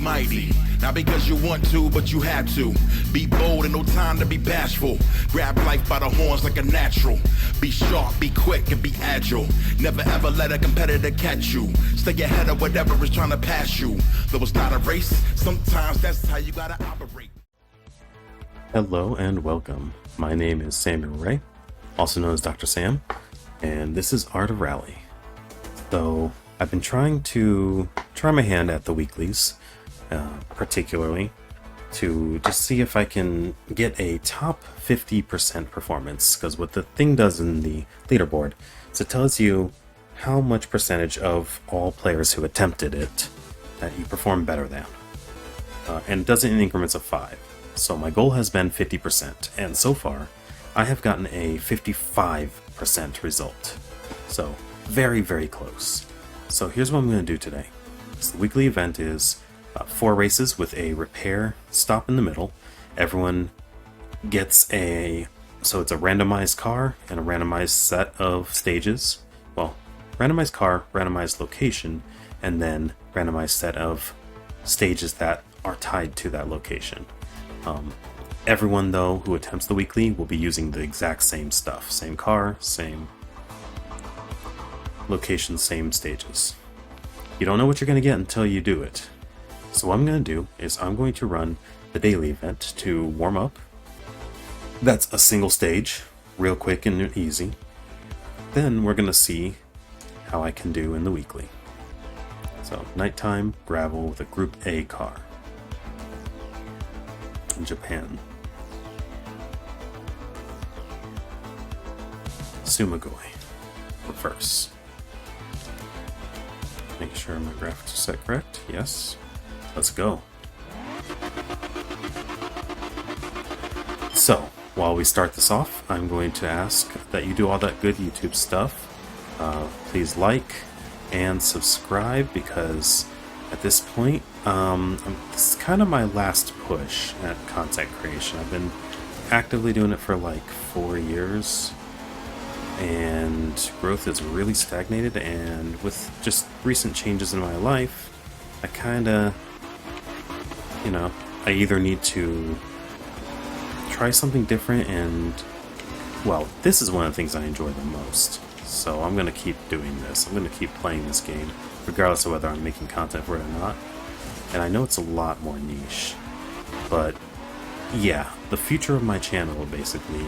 mighty. Not because you want to, but you have to. Be bold and no time to be bashful. Grab life by the horns like a natural. Be sharp, be quick, and be agile. Never ever let a competitor catch you. Stay ahead of whatever is trying to pass you. Though it's not a race, sometimes that's how you gotta operate. Hello and welcome. My name is Samuel Ray, also known as Dr. Sam, and this is Art of Rally. So I've been trying my hand at the weeklies, particularly to just see if I can get a top 50% performance, because what the thing does in the leaderboard is it tells you how much percentage of all players who attempted it that you perform better than, and it does it in increments of 5. So my goal has been 50%, and so far I have gotten a 55% result. So very, very close. So here's what I'm going to do today. So the weekly event is 4 races with a repair stop in the middle. Everyone gets so it's a randomized car and a randomized set of stages. Well, randomized car, randomized location, and then randomized set of stages that are tied to that location. Everyone, though, who attempts the weekly will be using the exact same stuff. Same car, same location, same stages. You don't know what you're going to get until you do it. So what I'm going to do is I'm going to run the daily event to warm up. That's a single stage, real quick and easy. Then we're going to see how I can do in the weekly. So nighttime gravel with a Group A car. In Japan. Sumagoi. Reverse. Make sure my graphics are set correct. Yes. Let's go. So, while we start this off, I'm going to ask that you do all that good YouTube stuff. Please like and subscribe, because at this point, this is kind of my last push at content creation. I've been actively doing it for like 4 years, and growth has really stagnated, and with just recent changes in my life, I kind of, I either need to try something different, and, well, this is one of the things I enjoy the most. So I'm going to keep doing this. I'm going to keep playing this game, regardless of whether I'm making content for it or not. And I know it's a lot more niche, but yeah, the future of my channel basically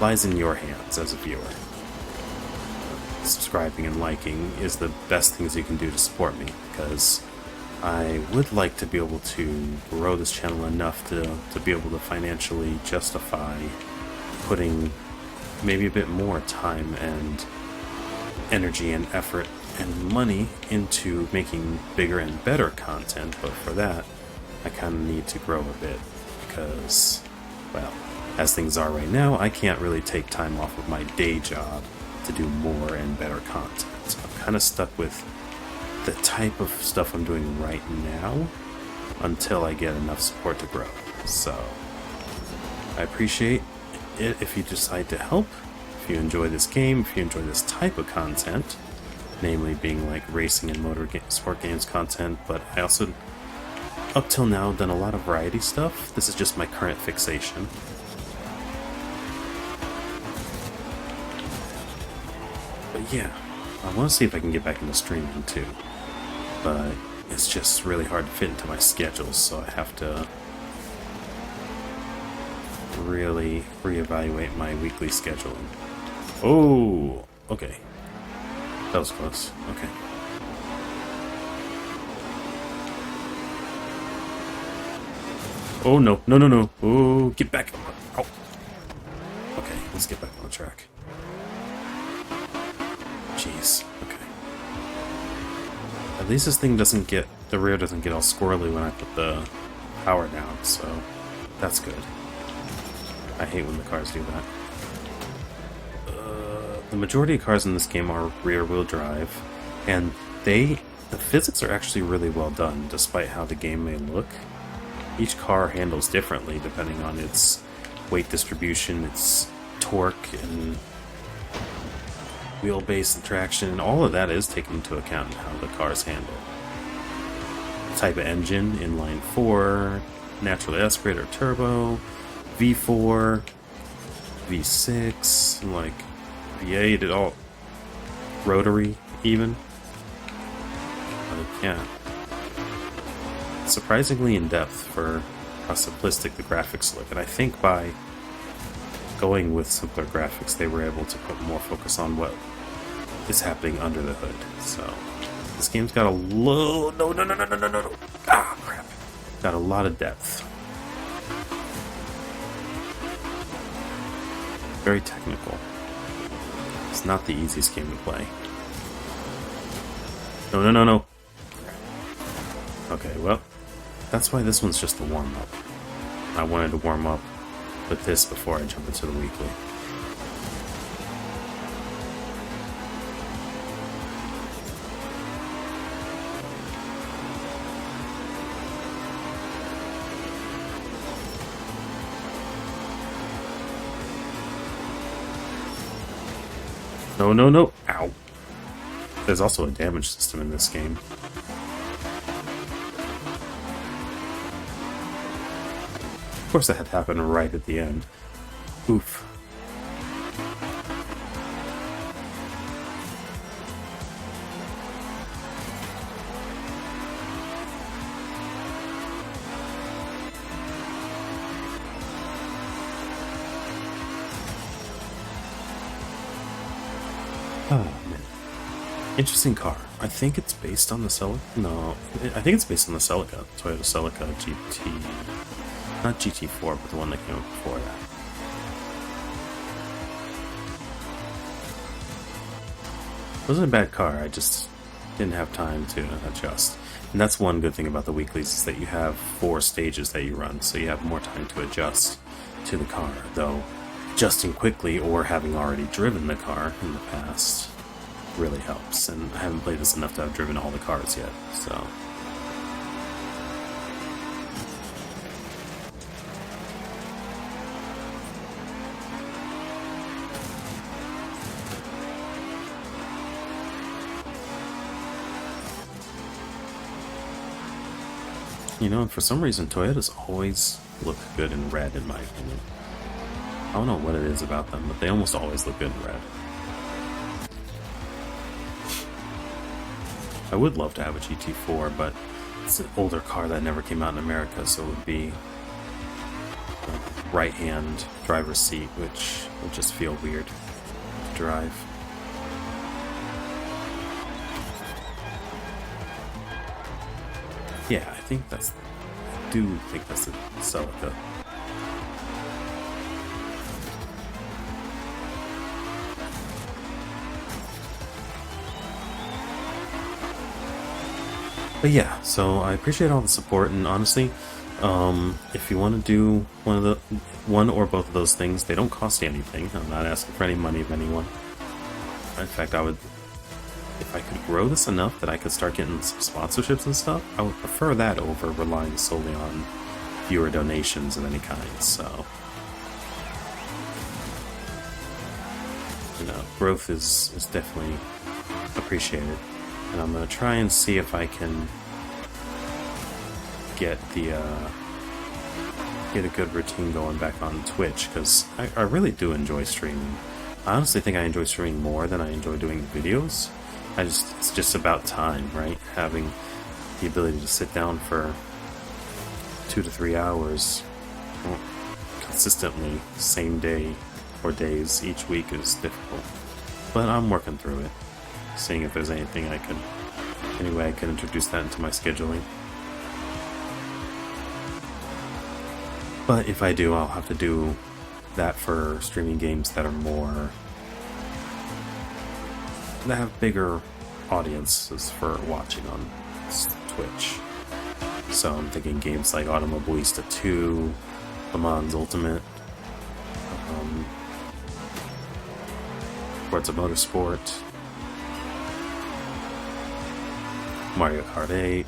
lies in your hands as a viewer. Subscribing and liking is the best things you can do to support me, because I would like to be able to grow this channel enough to be able to financially justify putting maybe a bit more time and energy and effort and money into making bigger and better content. But for that, I kind of need to grow a bit, because, well, as things are right now, I can't really take time off of my day job to do more and better content. So I'm kind of stuck with the type of stuff I'm doing right now until I get enough support to grow. So I appreciate it if you decide to help. If you enjoy this game, if you enjoy this type of content, namely being like racing and sport games content, but I also, up till now, done a lot of variety stuff. This is just my current fixation. But yeah, I want to see if I can get back into streaming too, but it's just really hard to fit into my schedule, so I have to really reevaluate my weekly scheduling. Oh, okay. That was close. Okay. Oh, no. No, no, no. Oh, get back. Oh. Okay, let's get back on track. Jeez. Okay. At least this thing doesn't get, the rear doesn't get all squirrely when I put the power down, so that's good. I hate when the cars do that. The majority of cars in this game are rear-wheel drive, and the physics are actually really well done, despite how the game may look. Each car handles differently depending on its weight distribution, its torque, and wheelbase and traction, and all of that is taken into account in how the cars handle. type of engine, inline 4, naturally aspirated or turbo, V4, V6, like V8, it all rotary even. But yeah, surprisingly in depth for how simplistic the graphics look, and I think by going with simpler graphics they were able to put more focus on what is happening under the hood. So this game's got a low no. Ah, crap. Got a lot of depth. Very technical. It's not the easiest game to play. No. Okay, well, that's why this one's just a warm-up. I wanted to warm up with this before I jump into the weekly. No. Ow. There's also a damage system in this game. Of course that had happened right at the end. Oof. Oh, man. Interesting car. I think it's based on the Celica. No, I think it's based on the Celica. Toyota Celica GT. Not GT4, but the one that came out before that. It wasn't a bad car, I just didn't have time to adjust. And that's one good thing about the weeklies, is that you have 4 stages that you run, so you have more time to adjust to the car, though adjusting quickly or having already driven the car in the past really helps. And I haven't played this enough to have driven all the cars yet, so... You know, and for some reason, Toyotas always look good in red, in my opinion. I don't know what it is about them, but they almost always look good in red. I would love to have a GT4, but it's an older car that never came out in America, so it would be a right-hand driver's seat, which would just feel weird to drive. Yeah, I do think that's a Celica. But yeah, so I appreciate all the support, and honestly, if you want to do one or both of those things, they don't cost you anything. I'm not asking for any money of anyone. In fact, if I could grow this enough that I could start getting some sponsorships and stuff, I would prefer that over relying solely on viewer donations of any kind. So, you know, growth is definitely appreciated, and I'm gonna try and see if I can get a good routine going back on Twitch, because I really do enjoy streaming. I honestly think I enjoy streaming more than I enjoy doing videos. It's just about time, right? Having the ability to sit down for 2 to 3 hours consistently, same day or days each week is difficult. But I'm working through it, seeing if there's any way I can introduce that into my scheduling. But if I do, I'll have to do that for streaming games that have bigger audiences for watching on Twitch. So I'm thinking games like Automobilista 2, Le Mans Ultimate, Forza Motorsport, Mario Kart 8,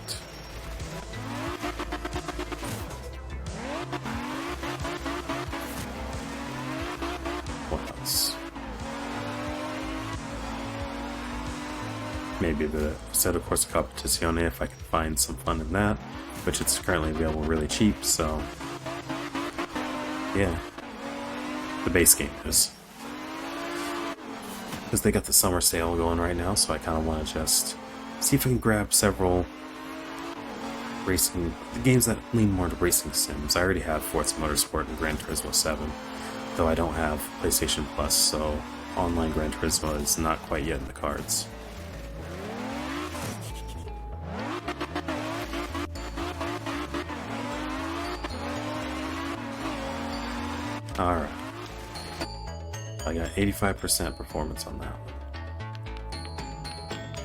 maybe the Assetto Corsa Competizione if I can find some fun in that, which it's currently available really cheap, so yeah, the base game is. Because they got the summer sale going right now, so I kind of want to just see if I can grab several racing games that lean more to racing sims. I already have Forza Motorsport and Gran Turismo 7, though I don't have PlayStation Plus, so online Gran Turismo is not quite yet in the cards. Alright. I got 85% performance on that one.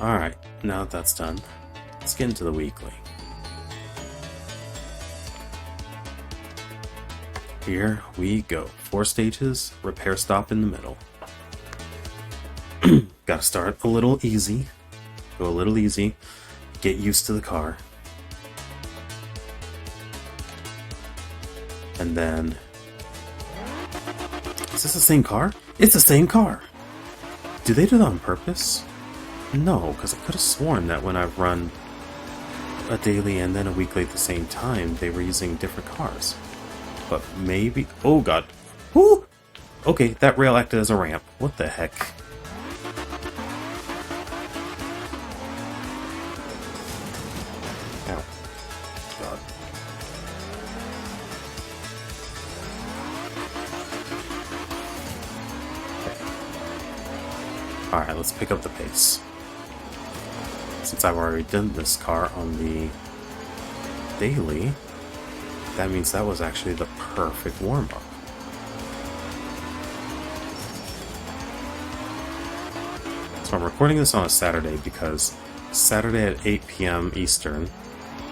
Alright, now that that's done, let's get into the weekly. Here we go. 4 stages, repair stop in the middle. Gotta start a little easy. Go a little easy. Get used to the car. And then... Is this the same car? It's the same car! Do they do that on purpose? No, because I could have sworn that when I've run a daily and then a weekly at the same time, they were using different cars. But maybe... Oh god. Woo! Okay, that rail acted as a ramp. What the heck? Ow. God. Alright, let's pick up the pace. Since I've already done this car on the daily, that means that was actually the perfect warm-up. So I'm recording this on a Saturday because Saturday at 8 p.m. Eastern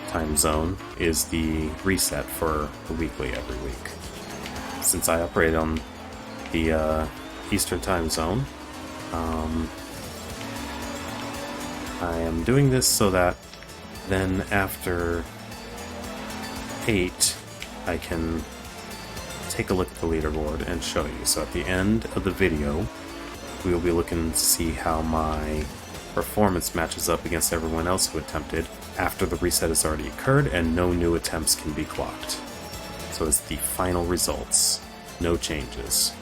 time zone is the reset for the weekly every week. Since I operate on the Eastern time zone, I am doing this so that then after 8, I can take a look at the leaderboard and show you. So at the end of the video, we will be looking to see how my performance matches up against everyone else who attempted after the reset has already occurred and no new attempts can be clocked. So it's the final results. No changes.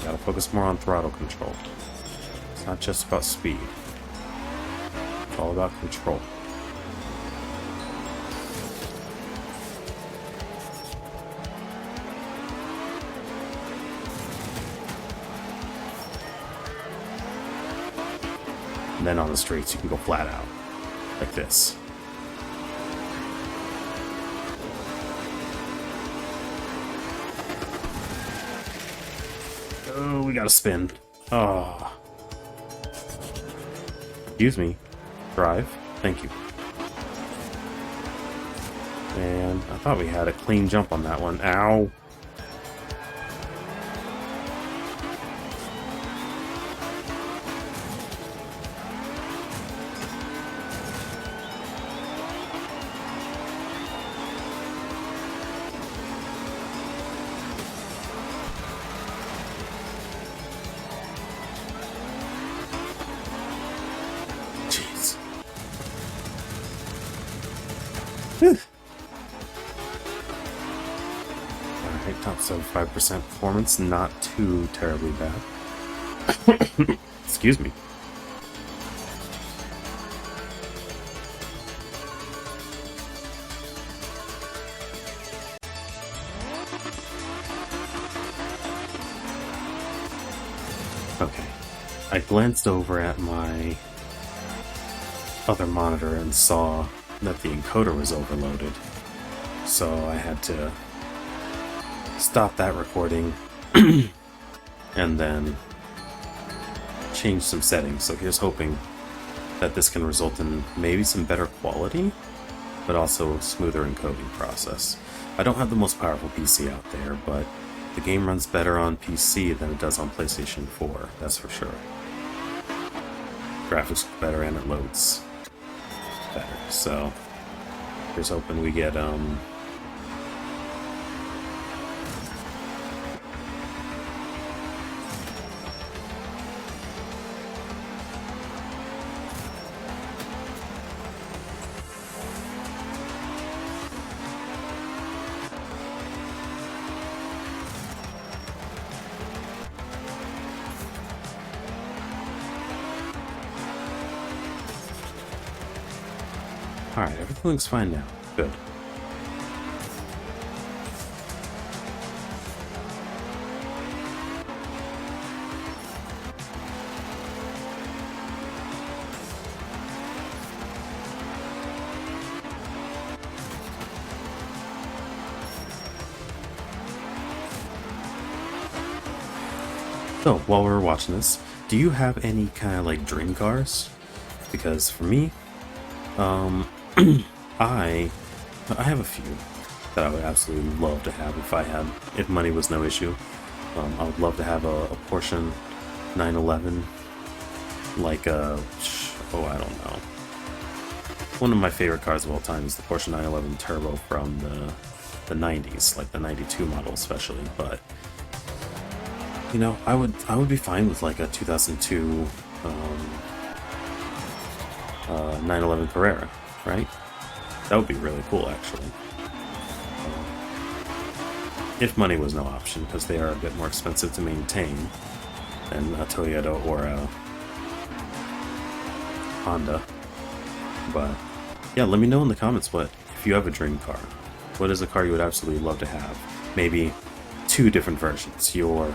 Gotta focus more on throttle control. It's not just about speed. It's all about control. And then on the streets you can go flat out. Like this. Oh, we gotta spin. Oh. Excuse me. Drive. Thank you. And I thought we had a clean jump on that one. Ow. Alright, top 75% performance, not too terribly bad. Excuse me. Okay, I glanced over at my other monitor and saw that the encoder was overloaded, so I had to stop that recording and then change some settings. So here's hoping that this can result in maybe some better quality, but also a smoother encoding process. I don't have the most powerful PC out there, but the game runs better on PC than it does on PlayStation 4, that's for sure. Graphics look better and it loads So here's hoping we get alright, everything looks fine now. Good. So, while we're watching this, do you have any kind of like dream cars? Because for me, I have a few that I would absolutely love to have if money was no issue. I would love to have a Porsche 911, like I don't know. One of my favorite cars of all time is the Porsche 911 Turbo from the 90s, like the 92 model especially. But you know, I would be fine with like a 2002 911 Carrera, right? That would be really cool, actually. If money was no option, because they are a bit more expensive to maintain than a Toyota or a Honda. But yeah, let me know in the comments if you have a dream car. What is a car you would absolutely love to have? Maybe two different versions. Your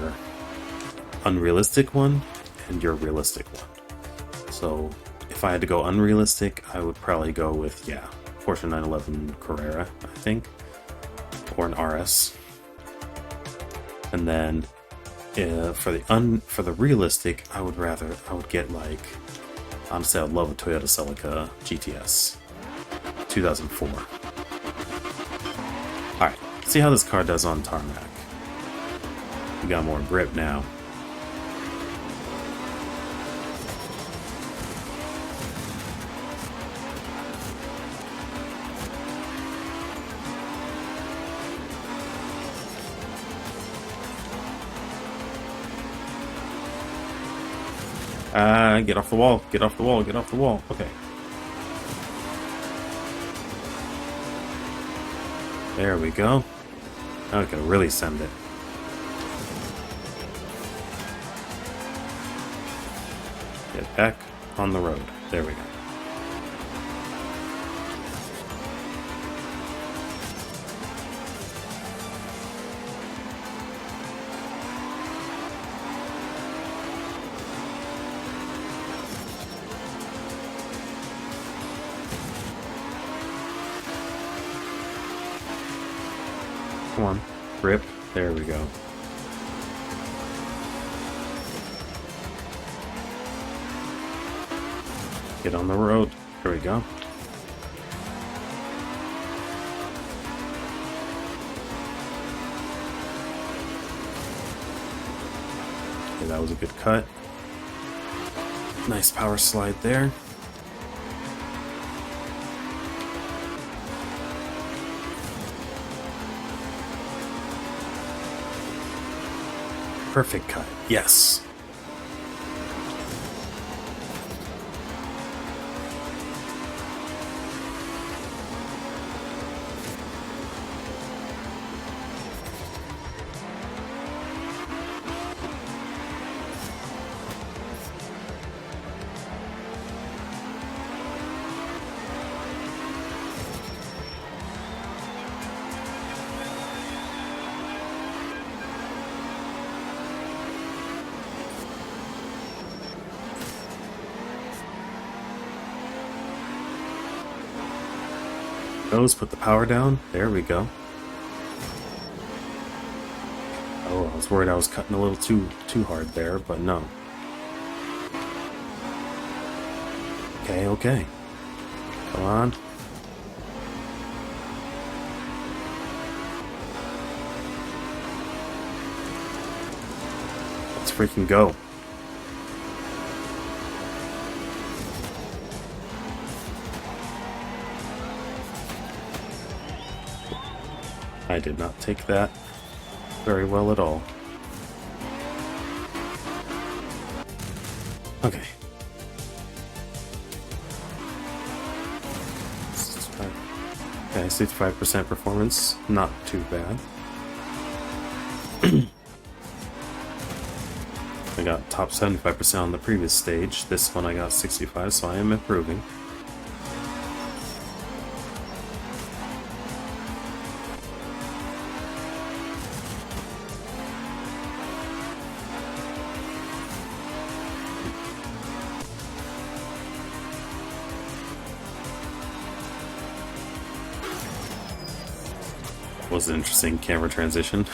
unrealistic one and your realistic one. So if I had to go unrealistic, I would probably go with, yeah, Porsche 911 Carrera, I think, or an RS. And then for the realistic, I would get like, honestly, I'd love a Toyota Celica GTS 2004. All right, see how this car does on tarmac. We got more grip now. Get off the wall, get off the wall, get off the wall. Okay. There we go. Now we can really send it. Get back on the road. There we go. Come on, grip. There we go. Get on the road. There we go. Okay, that was a good cut. Nice power slide there. Perfect cut. Yes. Put the power down. There we go. Oh, I was worried I was cutting a little too hard there, but no. Okay. Come on. Let's freaking go. I did not take that very well at all. Okay. Okay, 65% performance, not too bad. I got top 75% on the previous stage. This one I got 65, so I am improving. Was an interesting camera transition.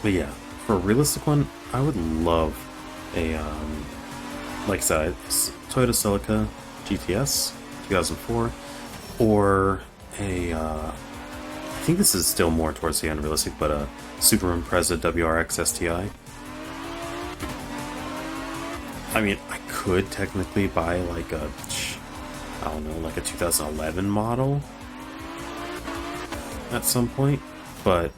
But yeah, for a realistic one, I would love a, like I said, Toyota Celica GTS 2004, or a, I think this is still more towards the unrealistic, but a Super Impreza WRX STI. I mean, I could technically buy like a, I don't know, like a 2011 model at some point, but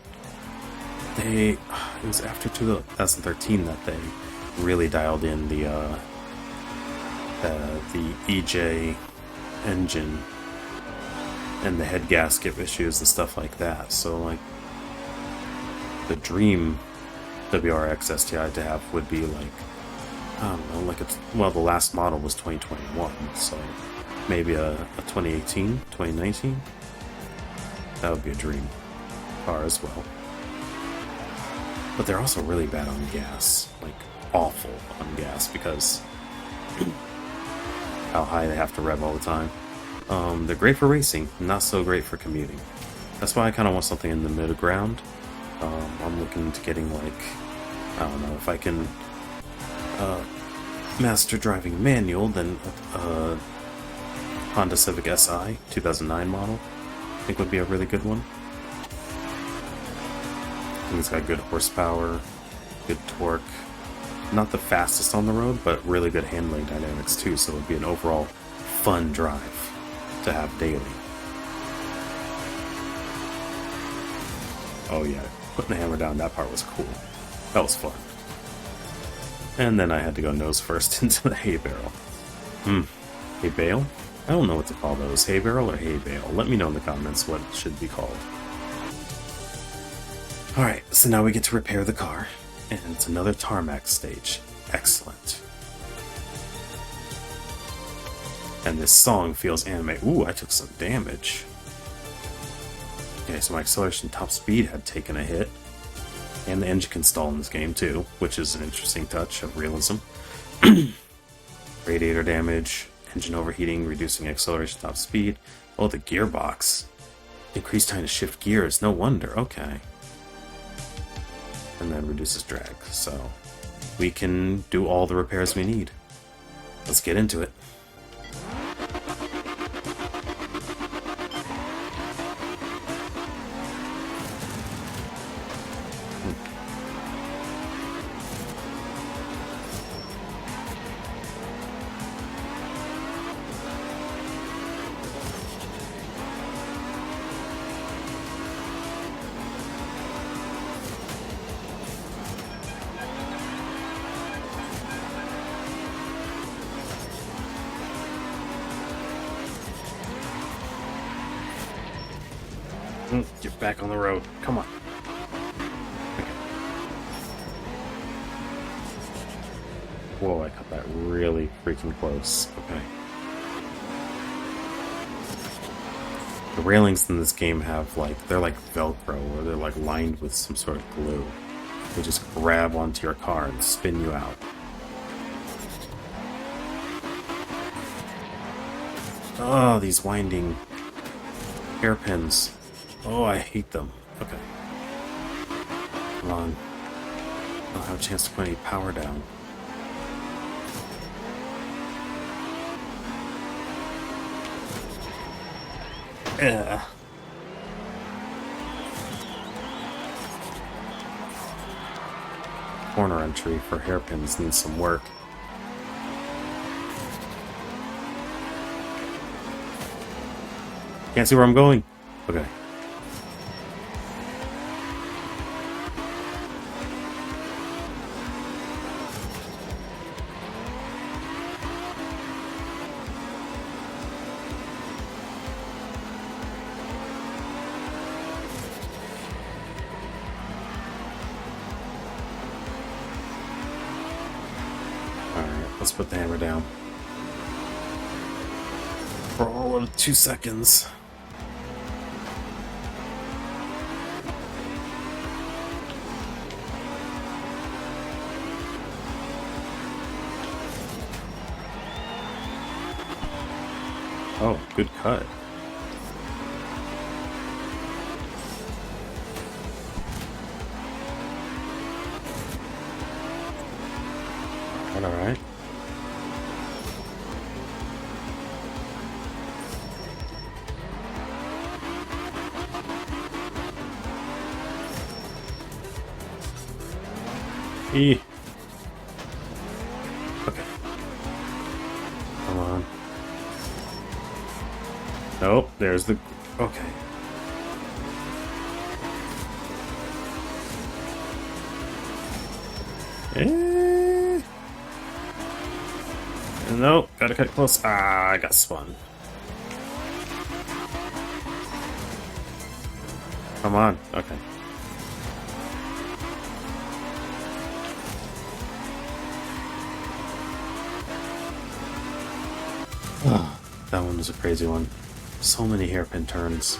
it was after 2013 that they really dialed in the EJ engine and the head gasket issues and stuff like that. So like the dream WRX STI to have would be like, I don't know, like well, the last model was 2021, so maybe a 2018, 2019. That would be a dream car as well. But they're also really bad on gas, like awful on gas, because how high they have to rev all the time. They're great for racing, not so great for commuting. That's why I kind of want something in the middle ground. I'm looking into getting like, I don't know, if I can master driving manual, then Honda Civic Si 2009 model I think would be a really good one. I think it's got good horsepower, good torque. Not the fastest on the road, but really good handling dynamics too, so it would be an overall fun drive to have daily. Oh yeah, putting the hammer down, that part was cool. That was fun. And then I had to go nose first into the hay barrel. Hay bale? I don't know what to call those. Hay barrel or hay bale? Let me know in the comments what it should be called. Alright, so now we get to repair the car. And it's another tarmac stage. Excellent. And this song feels anime. Ooh, I took some damage. Okay, so my acceleration top speed had taken a hit. And the engine can stall in this game too, which is an interesting touch of realism. Radiator damage, engine overheating, reducing acceleration top speed. Oh, the gearbox. Increased time to shift gears, no wonder, okay. And then reduces drag, so we can do all the repairs we need. Let's get into it. Get back on the road. Come on. Okay. Whoa, I got that really freaking close. Okay. The railings in this game have they're like Velcro, or they're like lined with some sort of glue. They just grab onto your car and spin you out. Oh, these winding hairpins. Oh, I hate them. Okay. Come on. I don't have a chance to put any power down. Ugh. Corner entry for hairpins needs some work. Can't see where I'm going. Okay. Let's put the hammer down. For all of 2 seconds. Oh, good cut. All right. E. Okay. Come on. Nope, there's the... Okay. Nope, gotta cut close. Ah, I got spun. Come on, okay. That one was a crazy one. So many hairpin turns.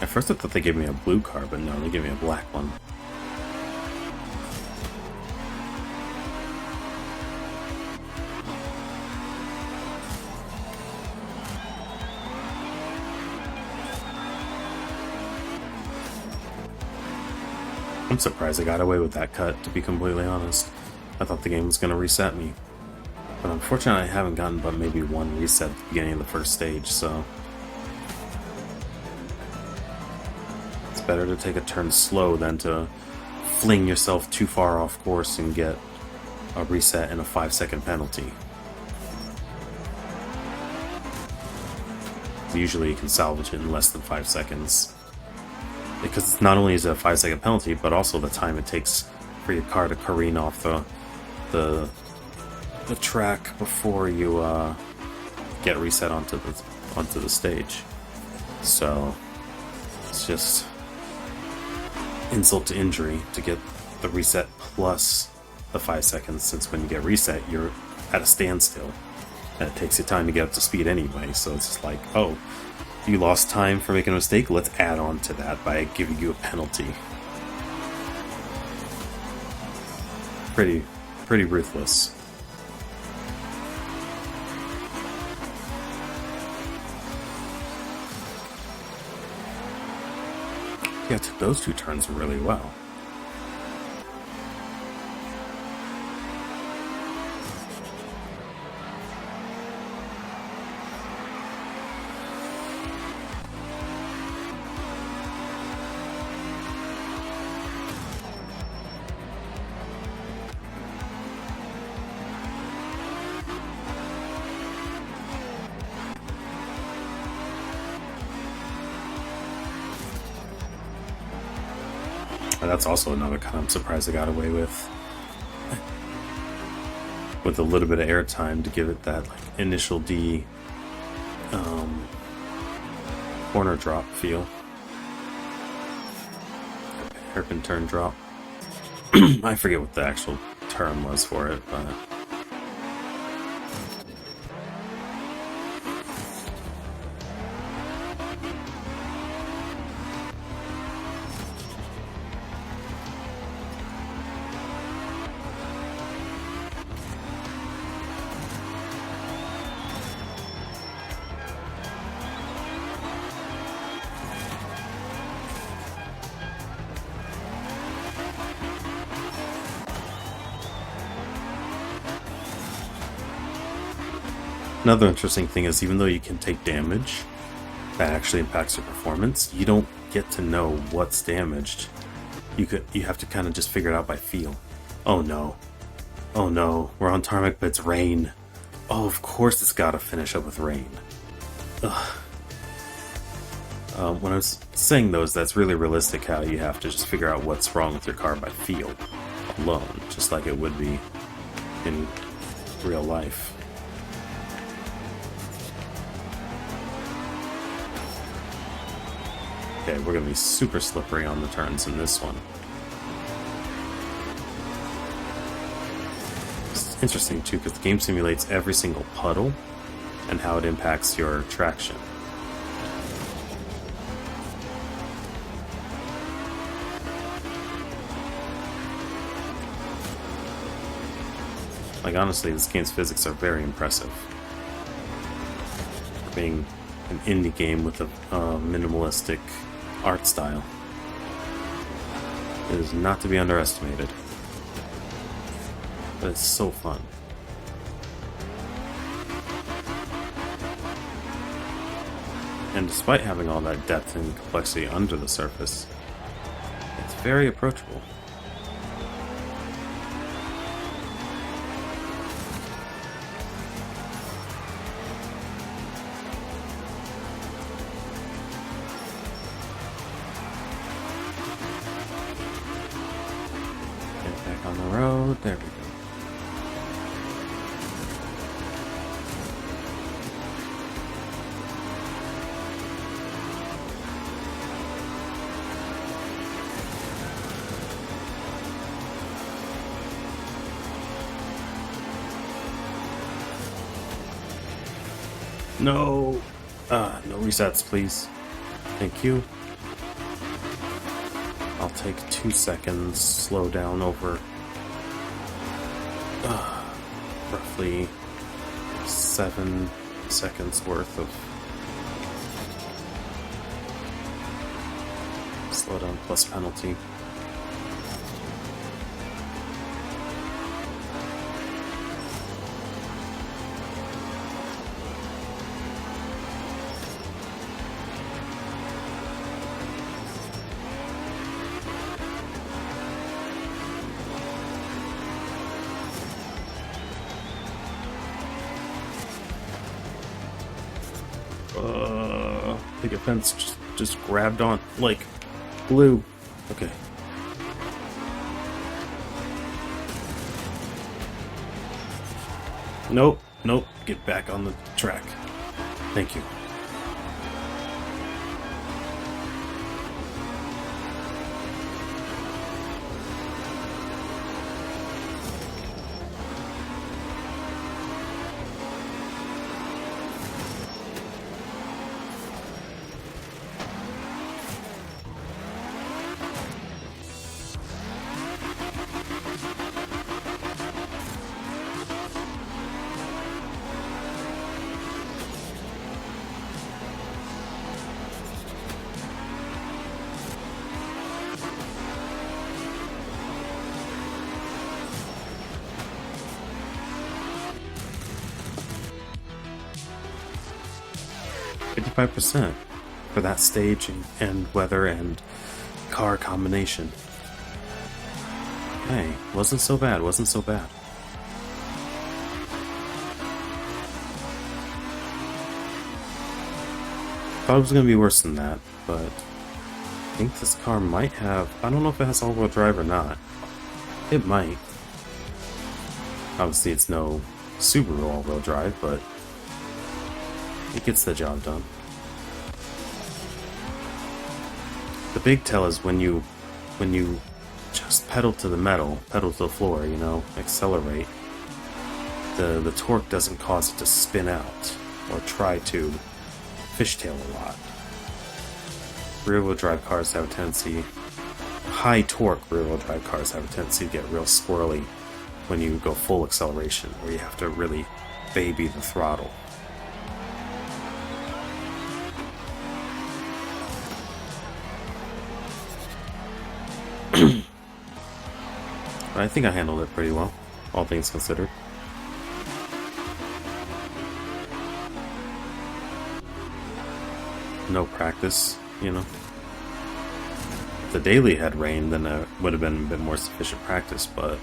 At first I thought they gave me a blue card, but no, they gave me a black one. I'm surprised I got away with that cut, to be completely honest. I thought the game was going to reset me. But unfortunately, I haven't gotten but maybe one reset at the beginning of the first stage, so... It's better to take a turn slow than to fling yourself too far off course and get a reset and a 5-second penalty. Usually you can salvage it in less than 5 seconds. Because not only is it a 5-second penalty, but also the time it takes for your car to careen off the track before you get reset onto the stage. So it's just insult to injury to get the reset plus the 5 seconds, since when you get reset you're at a standstill and it takes you time to get up to speed anyway. So it's just like, oh, you lost time for making a mistake, let's add on to that by giving you a penalty. Pretty ruthless. Yeah, I took those 2 turns really well. That's also another cut I'm surprised I got away with a little bit of airtime to give it that like initial D corner drop feel. Hairpin turn drop. I forget what the actual term was for it, but Another interesting thing is even though you can take damage that actually impacts your performance, you don't get to know what's damaged. You have to kind of just figure it out by feel. Oh no. Oh no, we're on tarmac, but it's rain. Oh, of course it's gotta finish up with rain. Ugh. When I was saying those, that's really realistic how you have to just figure out what's wrong with your car by feel alone, just like it would be in real life. Okay, we're gonna be super slippery on the turns in this one. It's interesting too, because the game simulates every single puddle and how it impacts your traction. Like, honestly, this game's physics are very impressive. For being an indie game with a minimalistic art style, it is not to be underestimated. But it's so fun. And despite having all that depth and complexity under the surface, it's very approachable. Get back on the road, there we go. No! No resets, please. Thank you. I'll take 2 seconds, slow down over roughly 7 seconds worth of slowdown plus penalty. Picket fence just grabbed on like glue. Okay. Nope, nope. Get back on the track. Thank you. %, for that stage and weather and car combination. Hey, wasn't so bad, wasn't so bad. Thought it was going to be worse than that, but I think this car might have... I don't know if it has all-wheel drive or not. It might. Obviously it's no Subaru all-wheel drive, but it gets the job done. The big tell is when you just pedal to the metal, pedal to the floor, you know, accelerate, the torque doesn't cause it to spin out or try to fishtail a lot. Rear-wheel drive cars have a tendency, high torque rear-wheel drive cars have a tendency to get real squirrely when you go full acceleration, where you have to really baby the throttle. But I think I handled it pretty well, all things considered. no practice, you know. If the daily had rained, then it would have been a bit more sufficient practice, but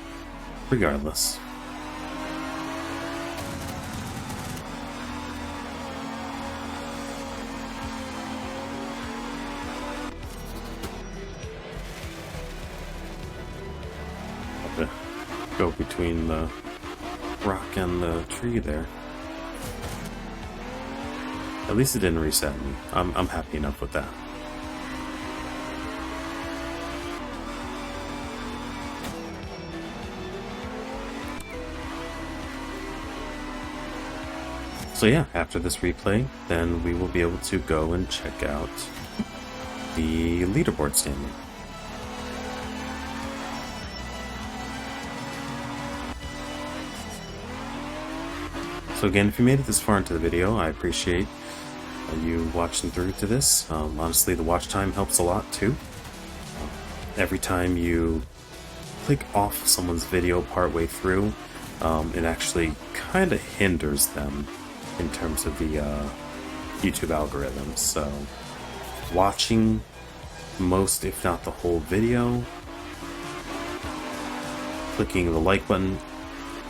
regardless. Have to go between the rock and the tree there. At least it didn't reset me. I'm happy enough with that. So yeah, after this replay, then we will be able to go and check out the leaderboard standing. So again, if you made it this far into the video, I appreciate you watching through to this. Honestly, the watch time helps a lot too. Every time you click off someone's video partway through, it actually kind of hinders them in terms of the YouTube algorithms. So watching most, if not the whole video, clicking the like button,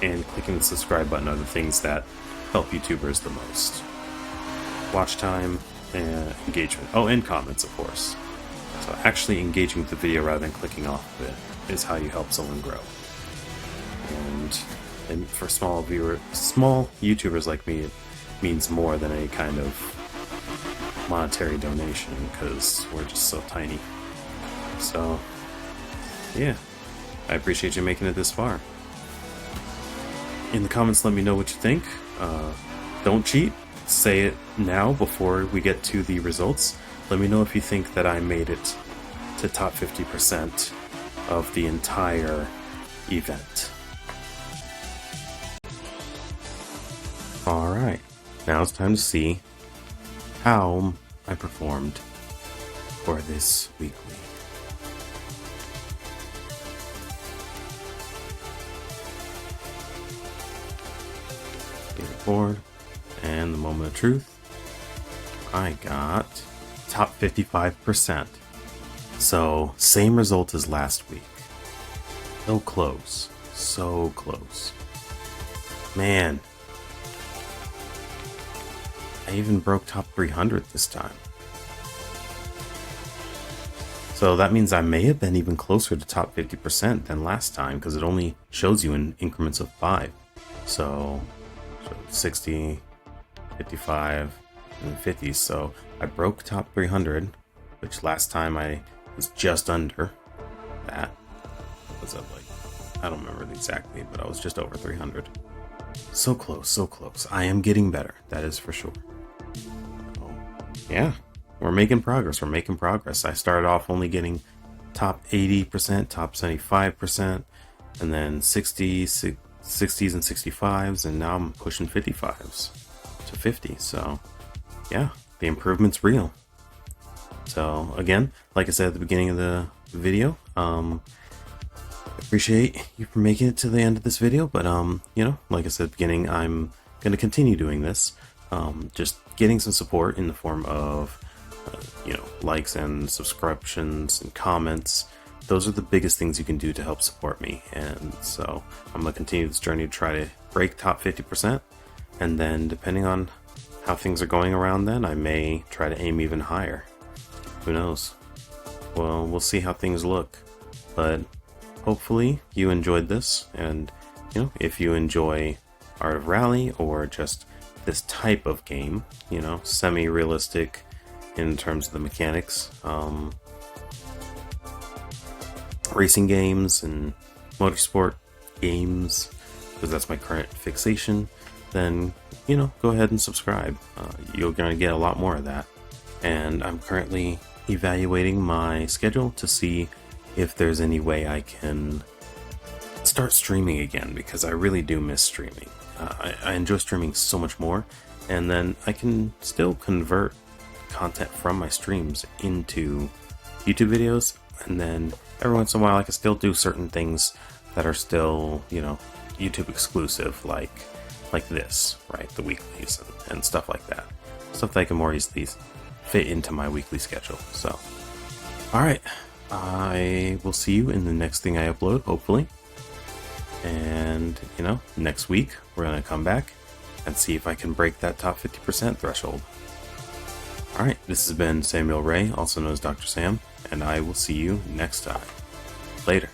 and clicking the subscribe button are the things that help YouTubers the most. Watch time and engagement. Oh, and comments, of course. So actually engaging with the video rather than clicking off of it is how you help someone grow. And for small YouTubers like me, it means more than any kind of monetary donation, because we're just so tiny. So, yeah, I appreciate you making it this far. In the comments, let me know what you think. Don't cheat. Say it now before we get to the results. Let me know if you think that I made it to top 50% of the entire event. Alright, now it's time to see how I performed for this weekly. Leaderboard, and the moment of truth. I got top 55%. So, same result as last week. So close. So close. Man. I even broke top 300 this time. So that means I may have been even closer to top 50% than last time, because it only shows you in increments of 5. So 60, 55, and 50. So I broke top 300, which last time I was just under that. Was that like, I don't remember exactly, but I was just over 300. So close, so close. I am getting better, that is for sure. So, yeah, we're making progress. We're making progress. I started off only getting top 80%, top 75%, and then 60s and 65s, and now I'm pushing 55s to 50. So yeah, the improvement's real. So again, like I said at the beginning of the video, appreciate you for making it to the end of this video, but you know, like I said at the beginning, I'm going to continue doing this, just getting some support in the form of you know, likes and subscriptions and comments. Those are the biggest things you can do to help support me, and so I'm going to continue this journey to try to break top 50%, and then depending on how things are going around then, I may try to aim even higher. Who knows? Well, we'll see how things look, but hopefully you enjoyed this, and you know, if you enjoy Art of Rally or just this type of game, you know, semi-realistic in terms of the mechanics, racing games and motorsport games, because that's my current fixation, then, you know, go ahead and subscribe. You're going to get a lot more of that. And I'm currently evaluating my schedule to see if there's any way I can start streaming again, because I really do miss streaming. I enjoy streaming so much more, and then I can still convert content from my streams into YouTube videos, and then every once in a while I can still do certain things that are still, you know, YouTube exclusive, like this, right? The weeklies and stuff like that. Stuff that I can more easily fit into my weekly schedule. So, all right, I will see you in the next thing I upload, hopefully. And, next week we're going to come back and see if I can break that top 50% threshold. All right, this has been Samuel Ray, also known as Dr. Sam, and I will see you next time. Later.